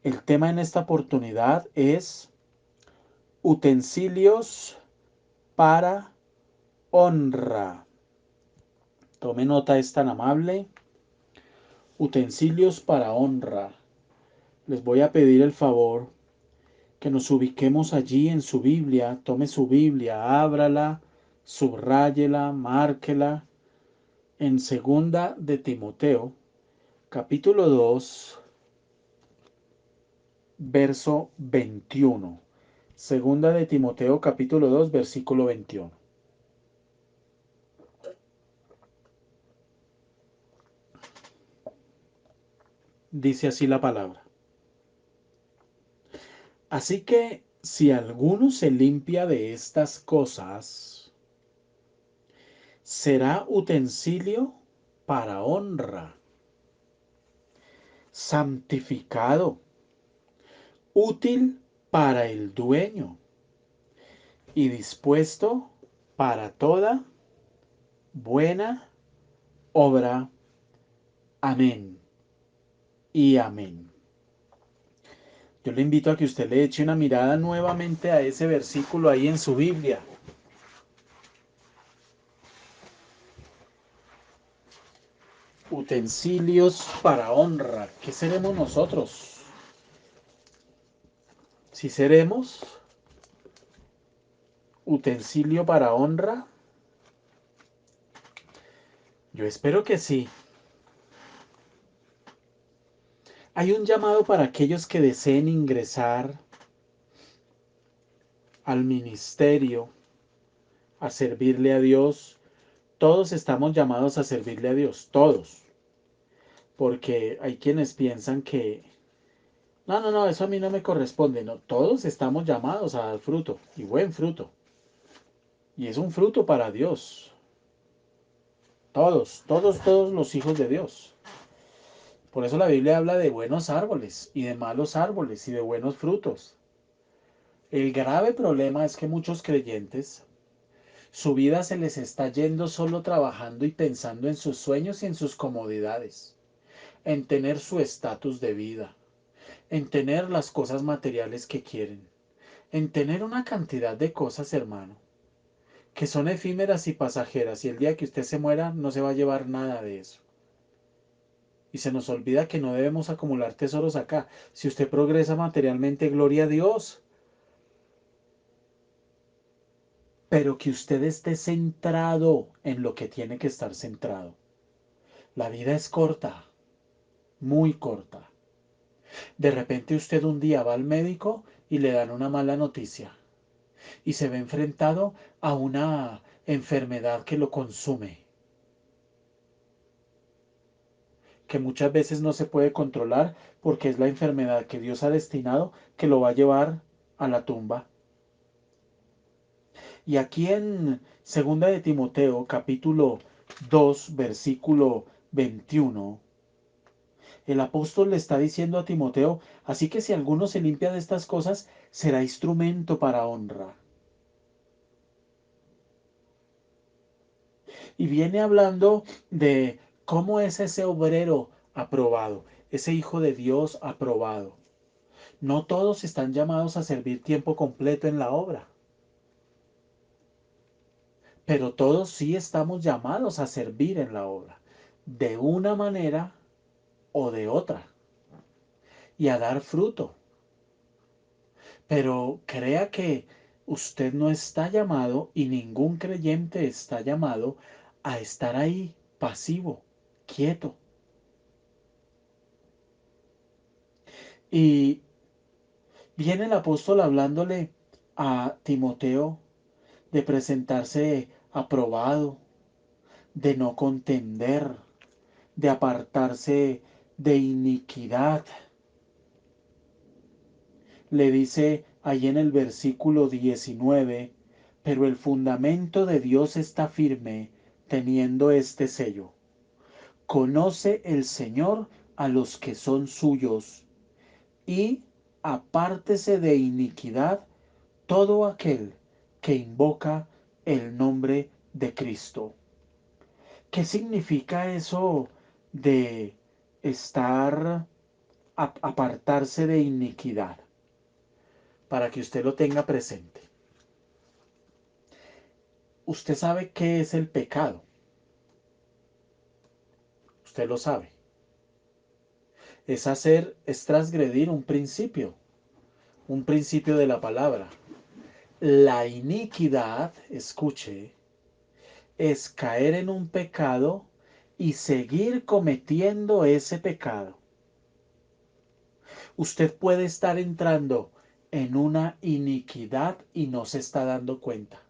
El tema en esta oportunidad es utensilios para honra. Tome nota, es tan amable. Utensilios para honra. Les voy a pedir el favor que nos ubiquemos allí en su Biblia. Tome su Biblia, ábrala, subráyela, márquela. En segunda de Timoteo, capítulo 2, verso 21. Segunda de Timoteo, capítulo 2, versículo 21. Dice así la palabra. Así que si alguno se limpia de estas cosas, será utensilio para honra, santificado, útil para el dueño y dispuesto para toda buena obra. Amén y amén. Yo le invito a que usted le eche una mirada nuevamente a ese versículo ahí en su Biblia. Utensilios para honra. ¿Qué seremos nosotros? Si seremos utensilio para honra, yo espero que sí. Hay un llamado para aquellos que deseen ingresar al ministerio, a servirle a Dios. Todos estamos llamados a servirle a Dios, todos. Porque hay quienes piensan que, no, eso a mí no me corresponde. No, todos estamos llamados a dar fruto, y buen fruto. Y es un fruto para Dios. Todos los hijos de Dios. Por eso la Biblia habla de buenos árboles y de malos árboles y de buenos frutos. El grave problema es que muchos creyentes, su vida se les está yendo solo trabajando y pensando en sus sueños y en sus comodidades, en tener su estatus de vida, en tener las cosas materiales que quieren, en tener una cantidad de cosas, hermano, que son efímeras y pasajeras, y el día que usted se muera no se va a llevar nada de eso. Y se nos olvida que no debemos acumular tesoros acá. Si usted progresa materialmente, gloria a Dios. Pero que usted esté centrado en lo que tiene que estar centrado. La vida es corta, muy corta. De repente usted un día va al médico y le dan una mala noticia. Y se ve enfrentado a una enfermedad que lo consume. Que muchas veces no se puede controlar porque es la enfermedad que Dios ha destinado que lo va a llevar a la tumba. Y aquí en segunda de Timoteo, capítulo 2, versículo 21, el apóstol le está diciendo a Timoteo, así que si alguno se limpia de estas cosas, será instrumento para honra. Y viene hablando de cómo es ese obrero aprobado, ese hijo de Dios aprobado. No todos están llamados a servir tiempo completo en la obra, pero todos sí estamos llamados a servir en la obra, de una manera o de otra, y a dar fruto. Pero crea que usted no está llamado y ningún creyente está llamado a estar ahí pasivo, quieto. Y viene el apóstol hablándole a Timoteo de presentarse aprobado, de no contender, de apartarse de iniquidad. Le dice ahí en el versículo 19, pero el fundamento de Dios está firme, teniendo este sello. Conoce el Señor a los que son suyos, y apártese de iniquidad todo aquel que invoca el nombre de Cristo. ¿Qué significa eso de estar, apartarse de iniquidad? Para que usted lo tenga presente. Usted sabe qué es el pecado. Usted lo sabe. Es transgredir un principio de la palabra. La iniquidad, escuche, es caer en un pecado y seguir cometiendo ese pecado. Usted puede estar entrando en una iniquidad y no se está dando cuenta,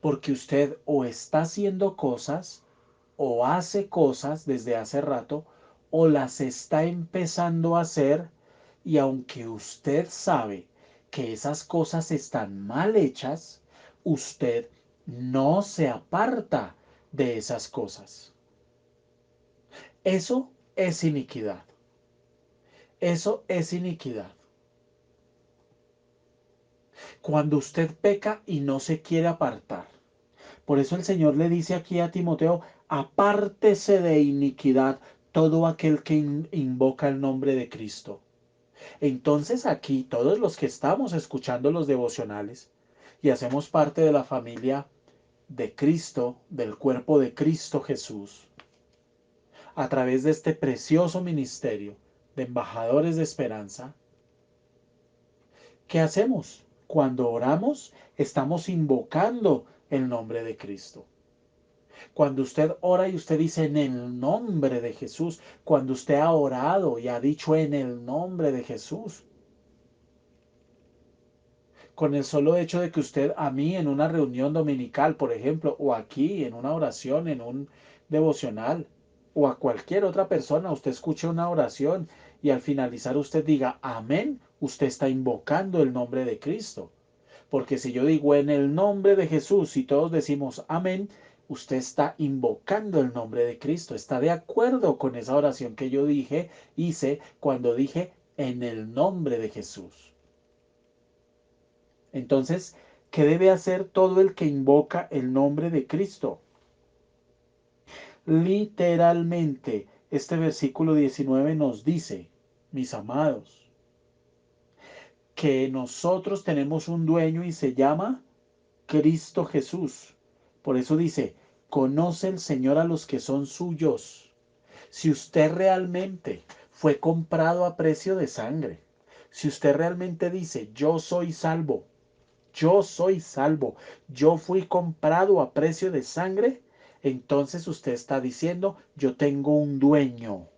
porque usted o está haciendo cosas o hace cosas desde hace rato o las está empezando a hacer, y aunque usted sabe que esas cosas están mal hechas, usted no se aparta de esas cosas. Eso es iniquidad. Eso es iniquidad. Cuando usted peca y no se quiere apartar. Por eso el Señor le dice aquí a Timoteo, apártese de iniquidad todo aquel que invoca el nombre de Cristo. Entonces aquí todos los que estamos escuchando los devocionales y hacemos parte de la familia de Cristo, del cuerpo de Cristo Jesús, a través de este precioso ministerio de embajadores de esperanza, ¿qué hacemos? Cuando oramos, estamos invocando el nombre de Cristo. Cuando usted ora y usted dice en el nombre de Jesús, cuando usted ha orado y ha dicho en el nombre de Jesús, con el solo hecho de que usted a mí en una reunión dominical, por ejemplo, o aquí en una oración, en un devocional, o a cualquier otra persona, usted escuche una oración y al finalizar usted diga amén, usted está invocando el nombre de Cristo. Porque si yo digo en el nombre de Jesús y todos decimos amén, usted está invocando el nombre de Cristo. Está de acuerdo con esa oración que yo hice cuando dije en el nombre de Jesús. Entonces, ¿qué debe hacer todo el que invoca el nombre de Cristo? Literalmente, este versículo 19 nos dice, mis amados, que nosotros tenemos un dueño y se llama Cristo Jesús. Por eso dice, conoce el Señor a los que son suyos. Si usted realmente fue comprado a precio de sangre, si usted realmente dice, yo soy salvo, yo fui comprado a precio de sangre, entonces usted está diciendo, yo tengo un dueño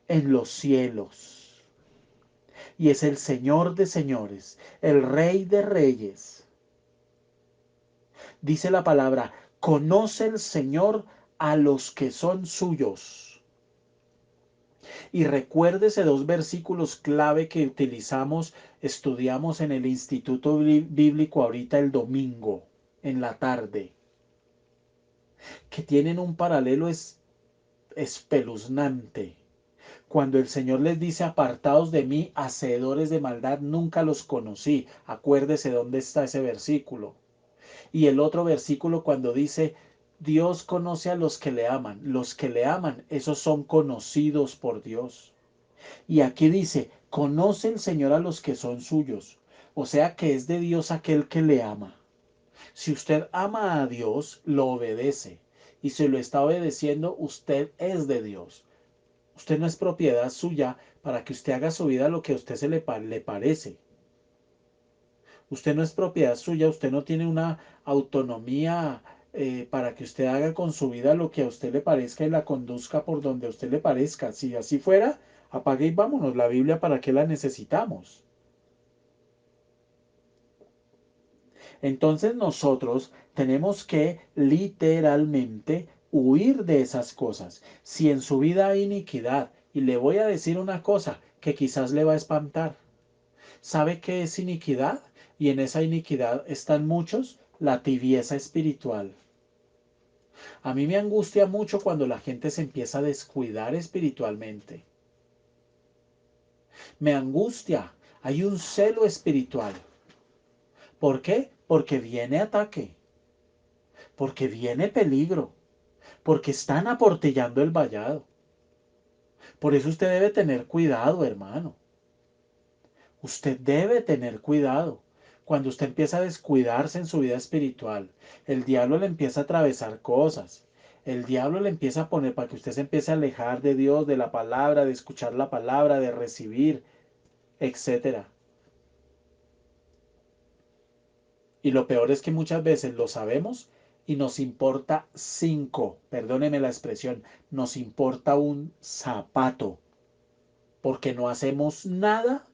en los cielos. Y es el Señor de señores, el Rey de reyes. Dice la palabra, conoce el Señor a los que son suyos. Y recuérdese dos versículos clave que estudiamos en el Instituto Bíblico ahorita el domingo, en la tarde, que tienen un paralelo espeluznante. Cuando el Señor les dice, apartados de mí, hacedores de maldad, nunca los conocí. Acuérdese dónde está ese versículo. Y el otro versículo cuando dice, Dios conoce a los que le aman. Los que le aman, esos son conocidos por Dios. Y aquí dice, conoce el Señor a los que son suyos. O sea que es de Dios aquel que le ama. Si usted ama a Dios, lo obedece. Y si lo está obedeciendo, usted es de Dios. Usted no es propiedad suya, para que usted haga su vida lo que a usted le parece. Usted no es propiedad suya, usted no tiene una autonomía para que usted haga con su vida lo que a usted le parezca y la conduzca por donde a usted le parezca. Si así fuera, apague y vámonos. La Biblia, ¿para qué la necesitamos? Entonces nosotros tenemos que literalmente huir de esas cosas. Si en su vida hay iniquidad, y le voy a decir una cosa que quizás le va a espantar. ¿Sabe qué es iniquidad? Y en esa iniquidad están muchos, la tibieza espiritual. A mí me angustia mucho cuando la gente se empieza a descuidar espiritualmente. Me angustia. Hay un celo espiritual. ¿Por qué? Porque viene ataque, porque viene peligro, porque están aportillando el vallado. Por eso usted debe tener cuidado, hermano. Usted debe tener cuidado. Cuando usted empieza a descuidarse en su vida espiritual, el diablo le empieza a atravesar cosas. El diablo le empieza a poner para que usted se empiece a alejar de Dios, de la palabra, de escuchar la palabra, de recibir, etcétera. Y lo peor es que muchas veces lo sabemos y nos importa cinco, perdóneme la expresión, nos importa un zapato, porque no hacemos nada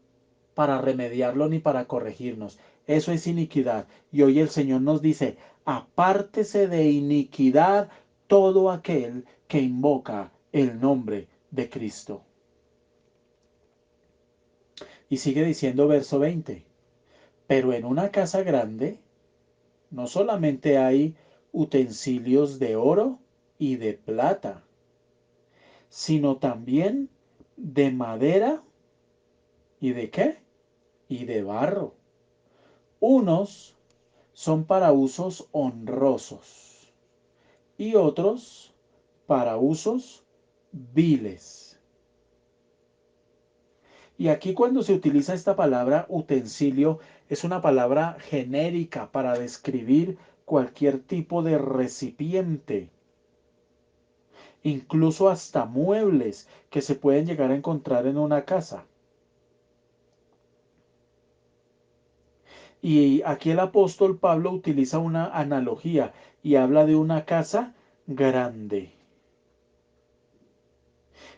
para remediarlo ni para corregirnos. Eso es iniquidad. Y hoy el Señor nos dice, apártese de iniquidad todo aquel que invoca el nombre de Cristo. Y sigue diciendo verso 20, pero en una casa grande no solamente hay utensilios de oro y de plata, sino también de madera y de qué? Y de barro. Unos son para usos honrosos y otros para usos viles. Y aquí cuando se utiliza esta palabra utensilio es una palabra genérica para describir cualquier tipo de recipiente, incluso hasta muebles que se pueden llegar a encontrar en una casa. Y aquí el apóstol Pablo utiliza una analogía y habla de una casa grande.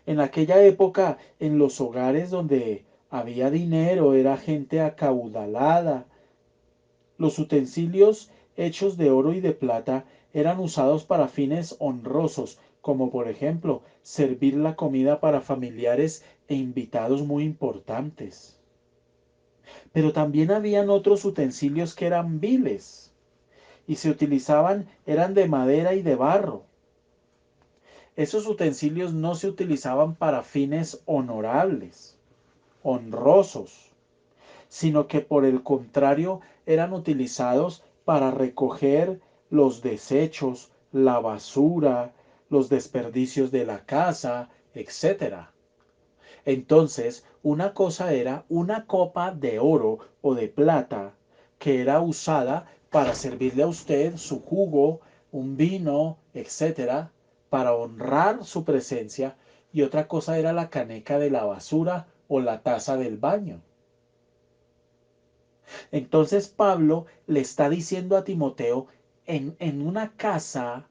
En aquella época, en los hogares donde había dinero, era gente acaudalada. Los utensilios hechos de oro y de plata eran usados para fines honrosos, como por ejemplo servir la comida para familiares e invitados muy importantes. Pero también habían otros utensilios que eran viles y se utilizaban, eran de madera y de barro. Esos utensilios no se utilizaban para fines honorables, honrosos, sino que por el contrario eran utilizados para recoger los desechos, la basura, los desperdicios de la casa, etcétera. Entonces, una cosa era una copa de oro o de plata que era usada para servirle a usted su jugo, un vino, etcétera, para honrar su presencia, y otra cosa era la caneca de la basura o la taza del baño. Entonces Pablo le está diciendo a Timoteo, en una casa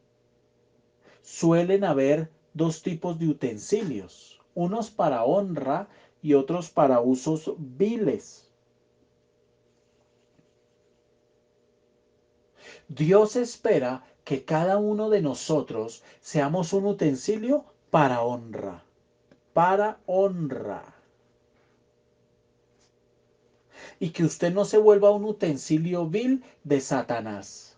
suelen haber dos tipos de utensilios, unos para honra y otros para usos viles. Dios espera que cada uno de nosotros seamos un utensilio para honra, para honra. Y que usted no se vuelva un utensilio vil de Satanás.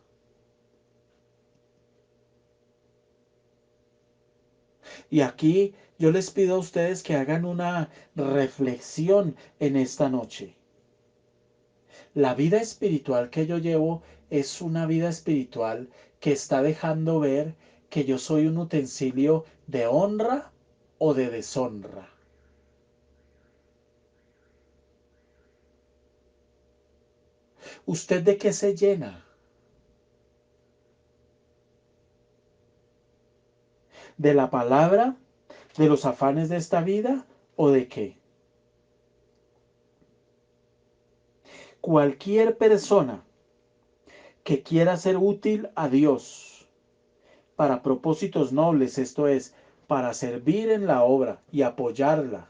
Y aquí yo les pido a ustedes que hagan una reflexión en esta noche. La vida espiritual que yo llevo es una vida espiritual que está dejando ver que yo soy un utensilio de honra o de deshonra. ¿Usted de qué se llena? ¿De la palabra? ¿De los afanes de esta vida? ¿O de qué? Cualquier persona que quiera ser útil a Dios para propósitos nobles, esto es, para servir en la obra y apoyarla,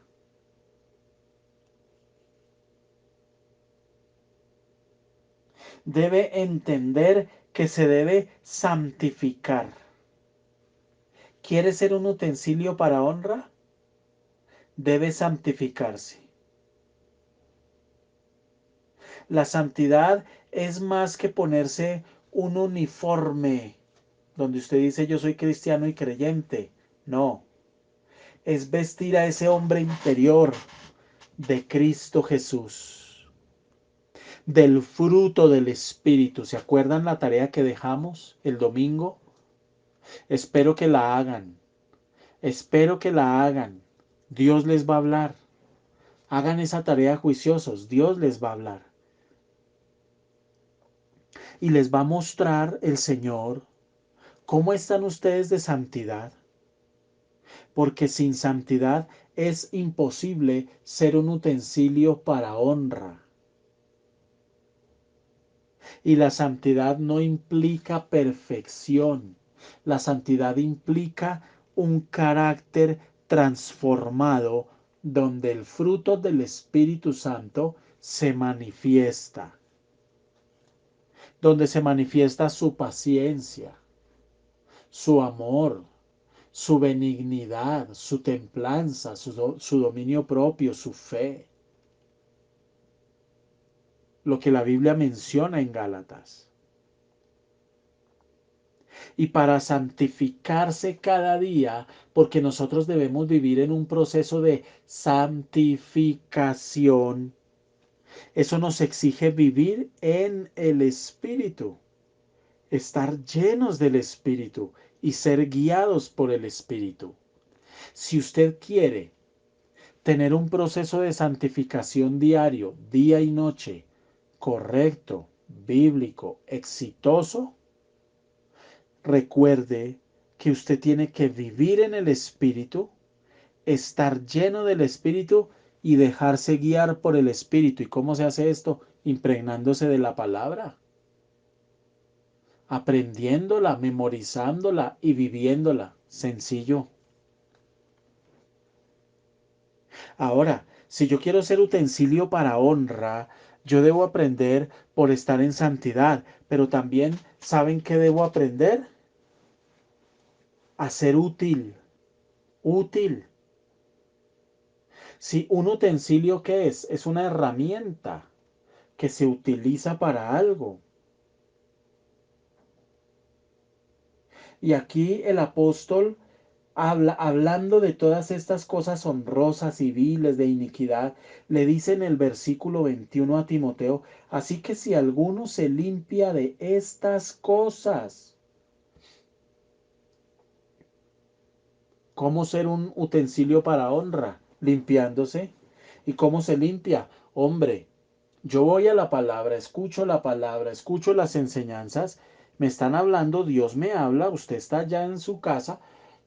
debe entender que se debe santificar. ¿Quiere ser un utensilio para honra? Debe santificarse. La santidad es más que ponerse un uniforme donde usted dice yo soy cristiano y creyente. No, es vestir a ese hombre interior de Cristo Jesús, del fruto del Espíritu. ¿Se acuerdan la tarea que dejamos el domingo? Espero que la hagan. Espero que la hagan. Dios les va a hablar. Hagan esa tarea juiciosos. Dios les va a hablar. Y les va a mostrar el Señor cómo están ustedes de santidad. Porque sin santidad es imposible ser un utensilio para honra. Y la santidad no implica perfección. La santidad implica un carácter transformado donde el fruto del Espíritu Santo se manifiesta, donde se manifiesta su paciencia, su amor, su benignidad, su templanza, su dominio propio, su fe. Lo que la Biblia menciona en Gálatas. Y para santificarse cada día, porque nosotros debemos vivir en un proceso de santificación. Eso nos exige vivir en el Espíritu, estar llenos del Espíritu y ser guiados por el Espíritu. Si usted quiere tener un proceso de santificación diario, día y noche, correcto, bíblico, exitoso, recuerde que usted tiene que vivir en el Espíritu, estar lleno del Espíritu y dejarse guiar por el Espíritu. ¿Y cómo se hace esto? Impregnándose de la palabra, aprendiéndola, memorizándola y viviéndola. Sencillo. Ahora, si yo quiero ser utensilio para honra, yo debo aprender por estar en santidad, pero también, ¿saben qué debo aprender? A ser útil, útil. Si un utensilio, ¿qué es? Es una herramienta que se utiliza para algo. Y aquí el apóstol hablando de todas estas cosas honrosas y viles de iniquidad, le dice en el versículo 21 a Timoteo, así que si alguno se limpia de estas cosas, ¿cómo ser un utensilio para honra? Limpiándose. ¿Y cómo se limpia? Hombre, yo voy a la palabra, escucho las enseñanzas, me están hablando, Dios me habla, usted está allá en su casa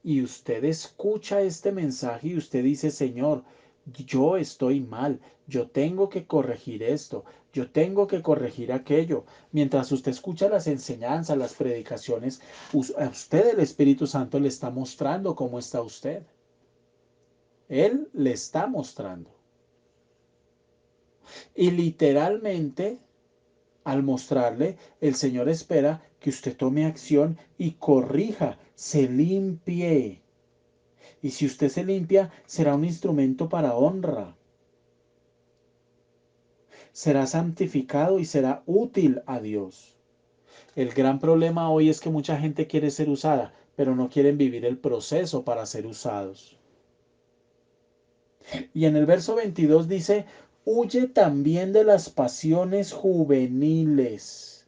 y usted escucha este mensaje y usted dice, Señor, yo estoy mal, yo tengo que corregir esto, yo tengo que corregir aquello. Mientras usted escucha las enseñanzas, las predicaciones, a usted el Espíritu Santo le está mostrando cómo está usted. Él le está mostrando. Y literalmente, al mostrarle, el Señor espera que usted tome acción y corrija, se limpie. Y si usted se limpia, será un instrumento para honra. Será santificado y será útil a Dios. El gran problema hoy es que mucha gente quiere ser usada, pero no quieren vivir el proceso para ser usados. Y en el verso 22 dice, huye también de las pasiones juveniles.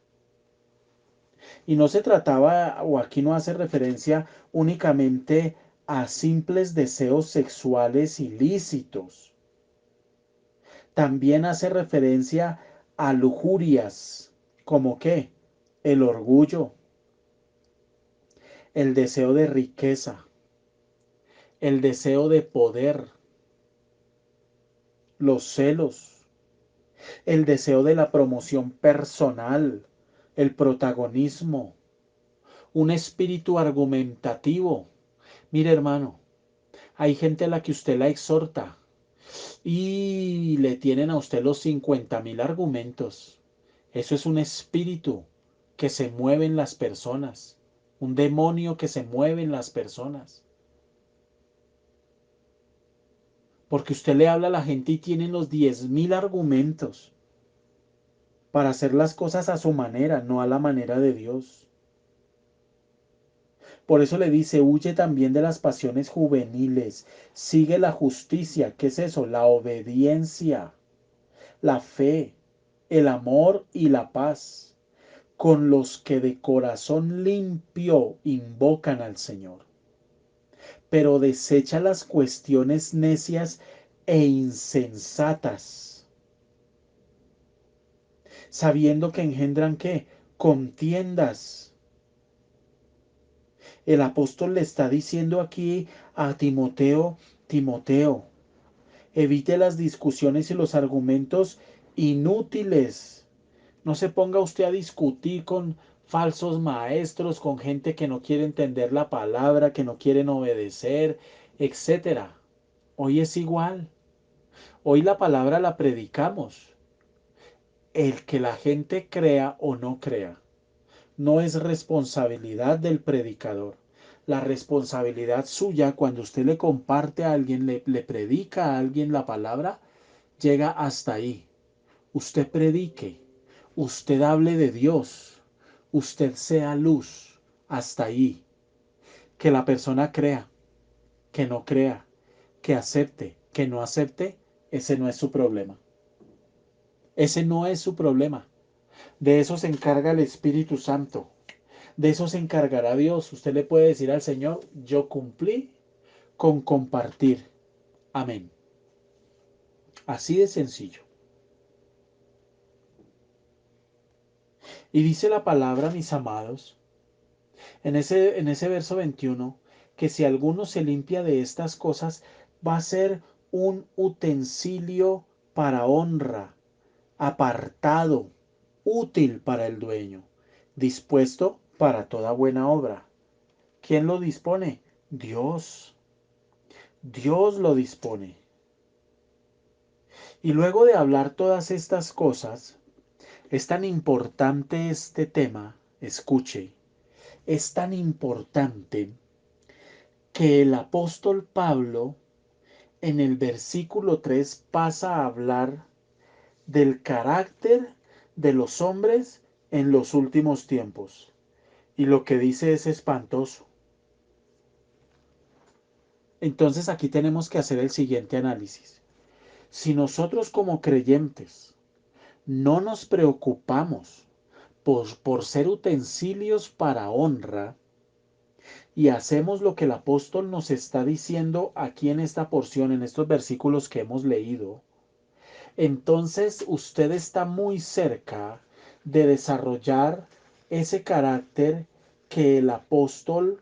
Y no se trataba, o aquí no hace referencia únicamente a simples deseos sexuales ilícitos. También hace referencia a lujurias, como qué, el orgullo, el deseo de riqueza, el deseo de poder, los celos, el deseo de la promoción personal, el protagonismo, un espíritu argumentativo. Mire, hermano, hay gente a la que usted la exhorta y le tienen a usted los 50.000 argumentos. Eso es un espíritu que se mueve en las personas, un demonio que se mueve en las personas. Porque usted le habla a la gente y tienen los 10.000 argumentos para hacer las cosas a su manera, no a la manera de Dios. Por eso le dice, huye también de las pasiones juveniles, sigue la justicia. ¿Qué es eso? La obediencia, la fe, el amor y la paz, con los que de corazón limpio invocan al Señor. Pero desecha las cuestiones necias e insensatas, sabiendo que engendran ¿qué? Contiendas. El apóstol le está diciendo aquí a Timoteo, Timoteo, evite las discusiones y los argumentos inútiles. No se ponga usted a discutir con falsos maestros, con gente que no quiere entender la palabra, que no quieren obedecer, etcétera. Hoy es igual. Hoy la palabra la predicamos. El que la gente crea o no crea no es responsabilidad del predicador. La responsabilidad suya cuando usted le comparte a alguien, le predica a alguien la palabra, llega hasta ahí. Usted predique, usted hable de Dios, usted sea luz, hasta ahí. Que la persona crea, que no crea, que acepte, que no acepte, ese no es su problema. Ese no es su problema. De eso se encarga el Espíritu Santo. De eso se encargará Dios. Usted le puede decir al Señor, yo cumplí con compartir. Amén. Así de sencillo. Y dice la palabra, mis amados, en ese verso 21, que si alguno se limpia de estas cosas, va a ser un utensilio para honra, apartado, útil para el dueño, dispuesto para toda buena obra. ¿Quién lo dispone? Dios. Dios lo dispone. Y luego de hablar todas estas cosas, es tan importante este tema, escuche, es tan importante que el apóstol Pablo en el versículo 3 pasa a hablar del carácter de los hombres en los últimos tiempos. Y lo que dice es espantoso. Entonces aquí tenemos que hacer el siguiente análisis. Si nosotros como creyentes no nos preocupamos por ser utensilios para honra y hacemos lo que el apóstol nos está diciendo aquí en esta porción, en estos versículos que hemos leído, entonces usted está muy cerca de desarrollar ese carácter que el apóstol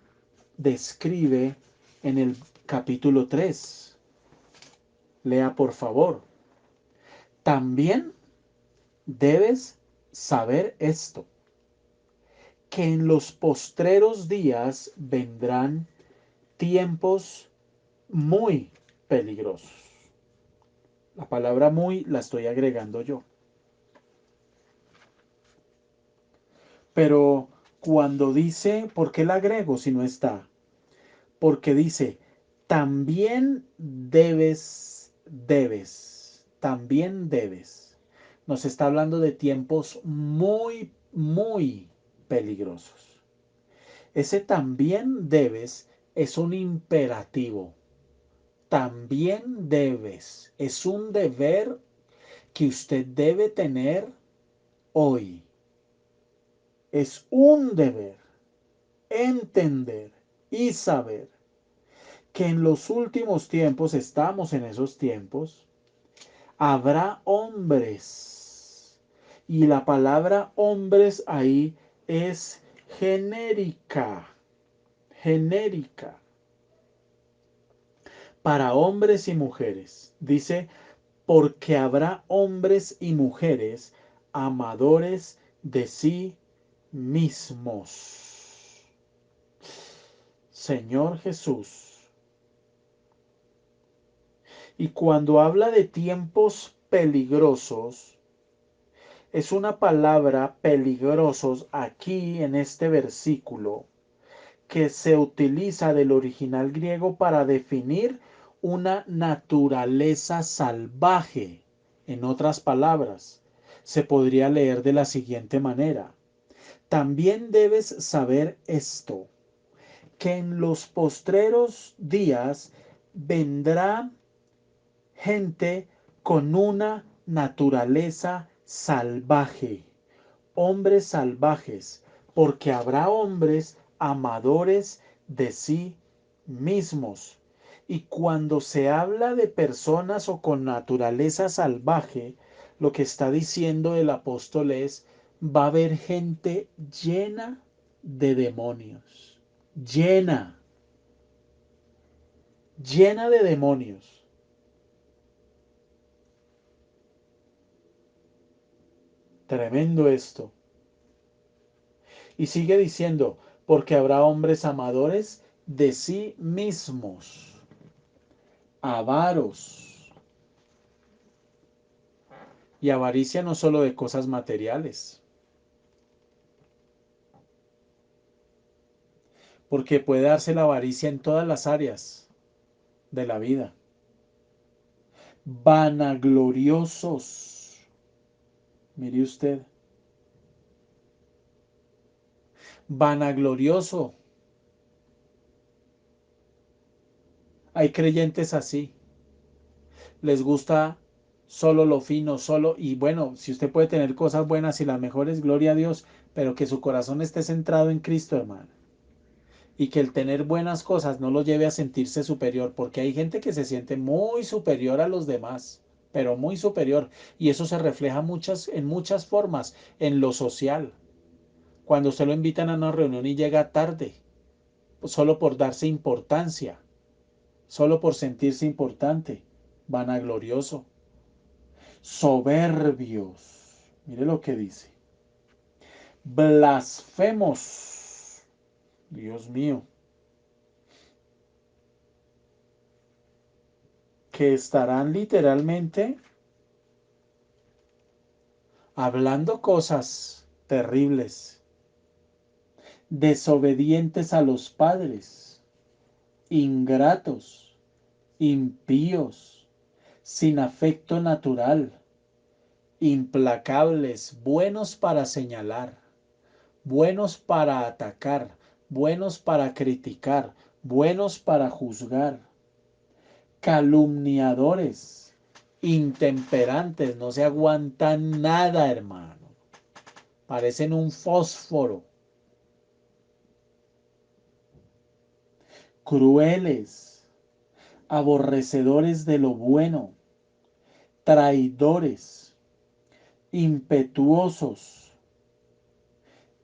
describe en el capítulo 3. Lea por favor. También debes saber esto, que en los postreros días vendrán tiempos muy peligrosos. La palabra muy la estoy agregando yo. Pero cuando dice, ¿por qué la agrego si no está? Porque dice, también debes. Nos está hablando de tiempos muy, muy peligrosos. Ese también debes es un imperativo. También debes. Es un deber que usted debe tener hoy. Es un deber entender y saber que en los últimos tiempos, estamos en esos tiempos, habrá hombres. Y la palabra hombres ahí es genérica. Genérica. Para hombres y mujeres. Dice porque habrá hombres y mujeres amadores de sí mismos. Señor Jesús. Y cuando habla de tiempos peligrosos, es una palabra peligrosos aquí en este versículo que se utiliza del original griego para definir una naturaleza salvaje. En otras palabras, se podría leer de la siguiente manera. También debes saber esto, que en los postreros días vendrá gente con una naturaleza salvaje, hombres salvajes, porque habrá hombres amadores de sí mismos. Y cuando se habla de personas o con naturaleza salvaje, lo que está diciendo el apóstol es, va a haber gente llena de demonios, llena, llena de demonios. Tremendo esto. Y sigue diciendo, porque habrá hombres amadores de sí mismos, avaros. Y avaricia no solo de cosas materiales, porque puede darse la avaricia en todas las áreas de la vida. Vanagloriosos. Mire usted, vanaglorioso. Hay creyentes así. Les gusta solo lo fino, solo, y bueno, si usted puede tener cosas buenas y las mejores, gloria a Dios, pero que su corazón esté centrado en Cristo, hermano. Y que el tener buenas cosas no lo lleve a sentirse superior, porque hay gente que se siente muy superior a los demás, pero muy superior, y eso se refleja en muchas formas, en lo social. Cuando usted lo invitan a una reunión y llega tarde, solo por darse importancia, solo por sentirse importante, vanaglorioso, soberbios. Mire lo que dice. Blasfemos. Dios mío. Que estarán literalmente hablando cosas terribles, desobedientes a los padres, ingratos, impíos, sin afecto natural, implacables, buenos para señalar, buenos para atacar, buenos para criticar, buenos para juzgar, calumniadores, intemperantes, no se aguantan nada, hermano. Parecen un fósforo. Crueles, aborrecedores de lo bueno, traidores, impetuosos,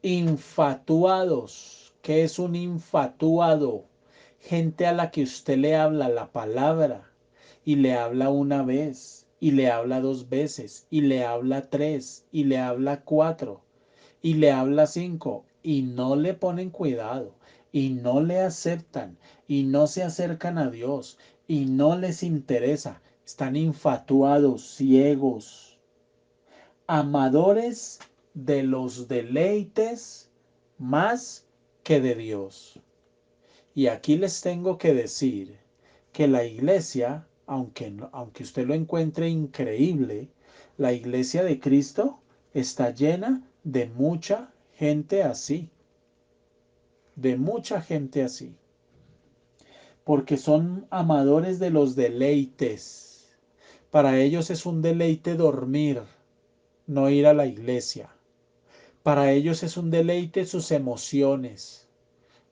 infatuados. ¿Qué es un infatuado? Gente a la que usted le habla la palabra y le habla una vez y le habla dos veces y le habla tres y le habla cuatro y le habla cinco y no le ponen cuidado y no le aceptan y no se acercan a Dios y no les interesa. Están infatuados, ciegos, amadores de los deleites más que de Dios. Y aquí les tengo que decir que la iglesia, aunque usted lo encuentre increíble, la iglesia de Cristo está llena de mucha gente así, de mucha gente así, porque son amadores de los deleites. Para ellos es un deleite dormir, no ir a la iglesia. Para ellos es un deleite sus emociones,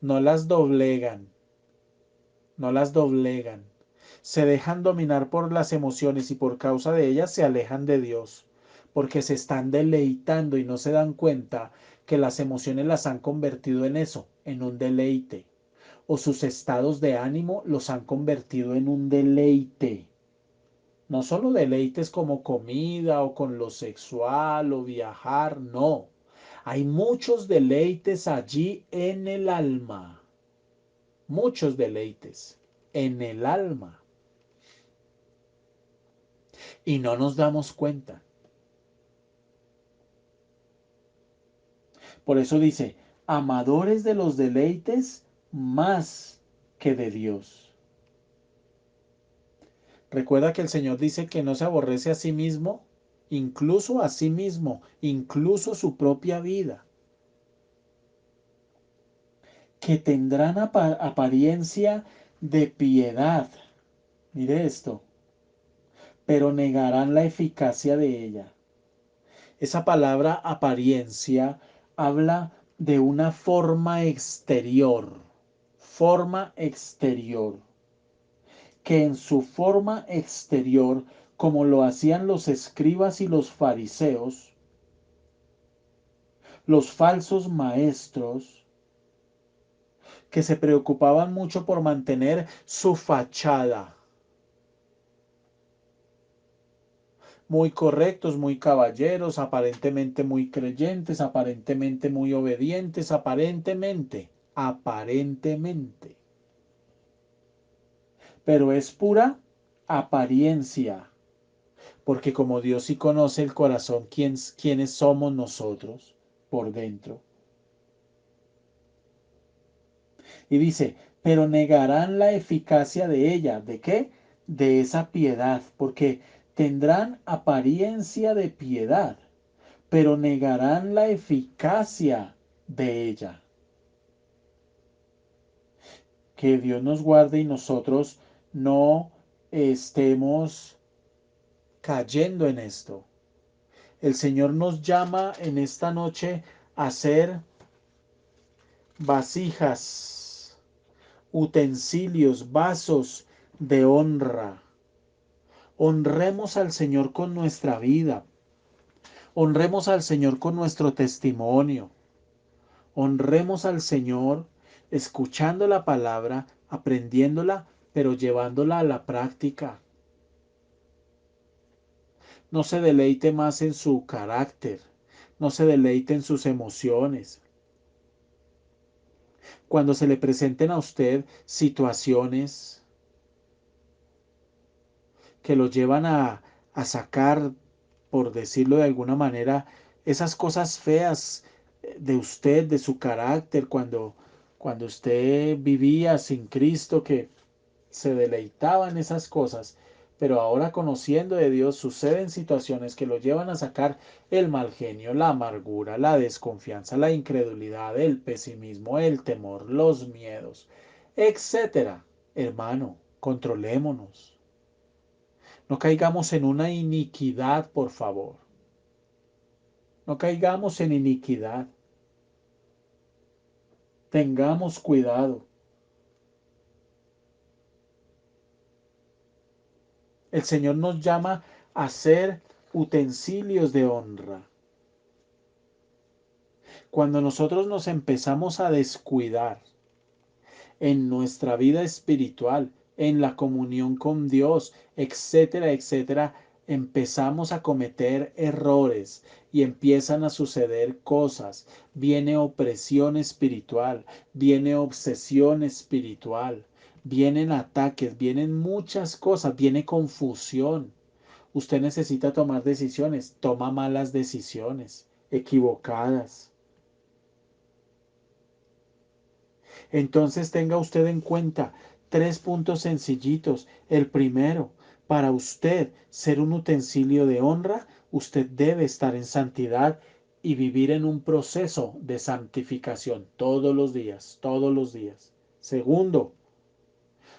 no las doblegan, no las doblegan. Se dejan dominar por las emociones y por causa de ellas se alejan de Dios, porque se están deleitando y no se dan cuenta que las emociones las han convertido en eso, en un deleite, o sus estados de ánimo los han convertido en un deleite. No solo deleites como comida o con lo sexual o viajar, no. Hay muchos deleites allí en el alma, muchos deleites en el alma y no nos damos cuenta. Por eso dice, amadores de los deleites más que de Dios. Recuerda que el Señor dice que no se aborrece a sí mismo, incluso a sí mismo, incluso su propia vida, que tendrán apariencia de piedad. Mire esto, pero negarán la eficacia de ella. Esa palabra apariencia habla de una forma exterior, que en su forma exterior, como lo hacían los escribas y los fariseos, los falsos maestros, que se preocupaban mucho por mantener su fachada, muy correctos, muy caballeros, aparentemente muy creyentes, aparentemente muy obedientes, aparentemente. Pero es pura apariencia, porque como Dios sí conoce el corazón, quiénes somos nosotros por dentro. Y dice, pero negarán la eficacia de ella. ¿De qué? De esa piedad, porque tendrán apariencia de piedad, pero negarán la eficacia de ella. Que Dios nos guarde y nosotros no estemos cayendo en esto. El Señor nos llama en esta noche a ser vasijas, utensilios, vasos de honra. Honremos al Señor con nuestra vida. Honremos al Señor con nuestro testimonio. Honremos al Señor escuchando la palabra, aprendiéndola, pero llevándola a la práctica. No se deleite más en su carácter, no se deleite en sus emociones. Cuando se le presenten a usted situaciones que lo llevan a sacar, por decirlo de alguna manera, esas cosas feas de usted, de su carácter, cuando usted vivía sin Cristo, que se deleitaba en esas cosas, pero ahora conociendo de Dios suceden situaciones que lo llevan a sacar el mal genio, la amargura, la desconfianza, la incredulidad, el pesimismo, el temor, los miedos, etcétera. Hermano, controlémonos. No caigamos en una iniquidad, por favor. No caigamos en iniquidad. Tengamos cuidado. El Señor nos llama a ser utensilios de honra. Cuando nosotros nos empezamos a descuidar en nuestra vida espiritual, en la comunión con Dios, etcétera, etcétera, empezamos a cometer errores y empiezan a suceder cosas. Viene opresión espiritual, viene obsesión espiritual, vienen ataques, vienen muchas cosas, viene confusión. Usted necesita tomar decisiones, toma malas decisiones, equivocadas. Entonces tenga usted en cuenta tres puntos sencillitos. El primero, para usted ser un utensilio de honra, usted debe estar en santidad y vivir en un proceso de santificación todos los días, todos los días. Segundo,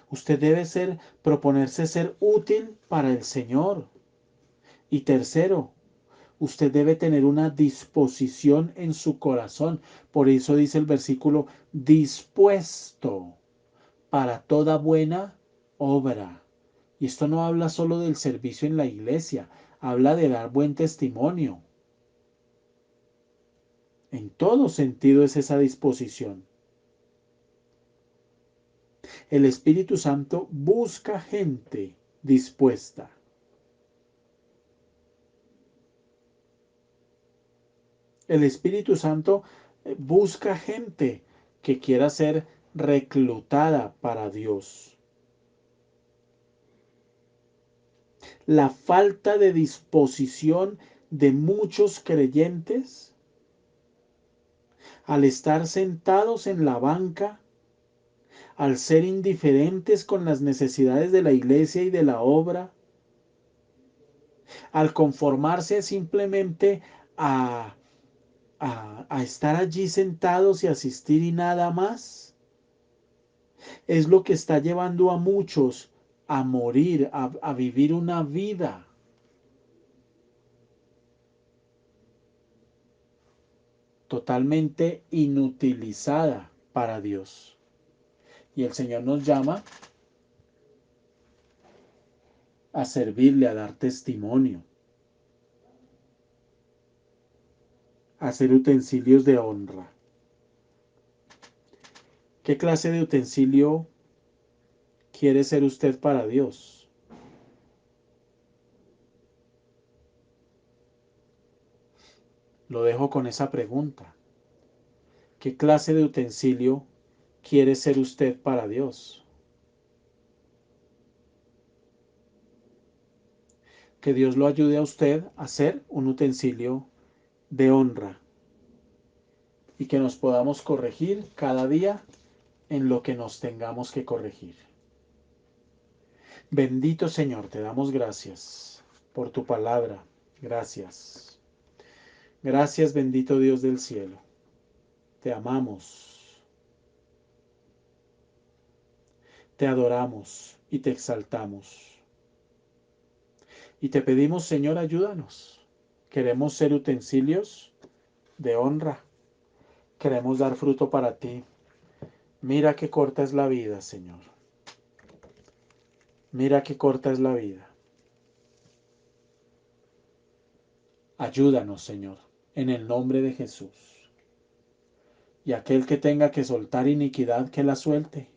usted debe proponerse ser útil para el Señor. Y tercero, usted debe tener una disposición en su corazón. Por eso dice el versículo, dispuesto para toda buena obra. Y esto no habla solo del servicio en la iglesia, habla de dar buen testimonio. En todo sentido es esa disposición. El Espíritu Santo busca gente dispuesta. El Espíritu Santo busca gente que quiera ser reclutada para Dios. La falta de disposición de muchos creyentes al estar sentados en la banca, al ser indiferentes con las necesidades de la iglesia y de la obra, al conformarse simplemente a, a estar allí sentados y asistir y nada más, es lo que está llevando a muchos a morir, a vivir una vida totalmente inutilizada para Dios. Y el Señor nos llama a servirle, a dar testimonio, a ser utensilios de honra. ¿Qué clase de utensilio quiere ser usted para Dios? Lo dejo con esa pregunta. ¿Qué clase de utensilio quiere ser usted para Dios? Que Dios lo ayude a usted a ser un utensilio de honra y que nos podamos corregir cada día en lo que nos tengamos que corregir. Bendito Señor, te damos gracias por tu palabra. Gracias. Gracias, bendito Dios del cielo. Te amamos, te adoramos y te exaltamos. Y te pedimos, Señor, ayúdanos. Queremos ser utensilios de honra. Queremos dar fruto para ti. Mira qué corta es la vida, Señor. Mira qué corta es la vida. Ayúdanos, Señor, en el nombre de Jesús. Y aquel que tenga que soltar iniquidad, que la suelte.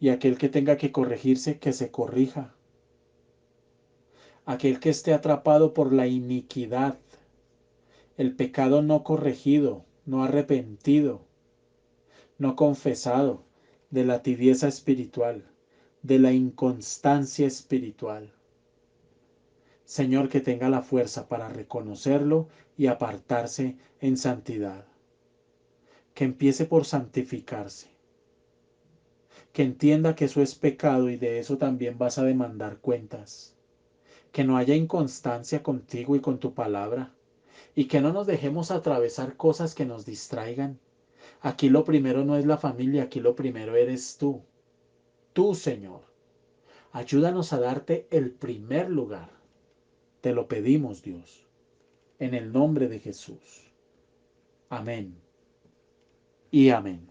Y aquel que tenga que corregirse, que se corrija. Aquel que esté atrapado por la iniquidad, el pecado no corregido, no arrepentido, no confesado, de la tibieza espiritual, de la inconstancia espiritual. Señor, que tenga la fuerza para reconocerlo y apartarse en santidad. Que empiece por santificarse. Que entienda que eso es pecado y de eso también vas a demandar cuentas. Que no haya inconstancia contigo y con tu palabra. Y que no nos dejemos atravesar cosas que nos distraigan. Aquí lo primero no es la familia, aquí lo primero eres tú. Tú, Señor. Ayúdanos a darte el primer lugar. Te lo pedimos, Dios. En el nombre de Jesús. Amén y amén.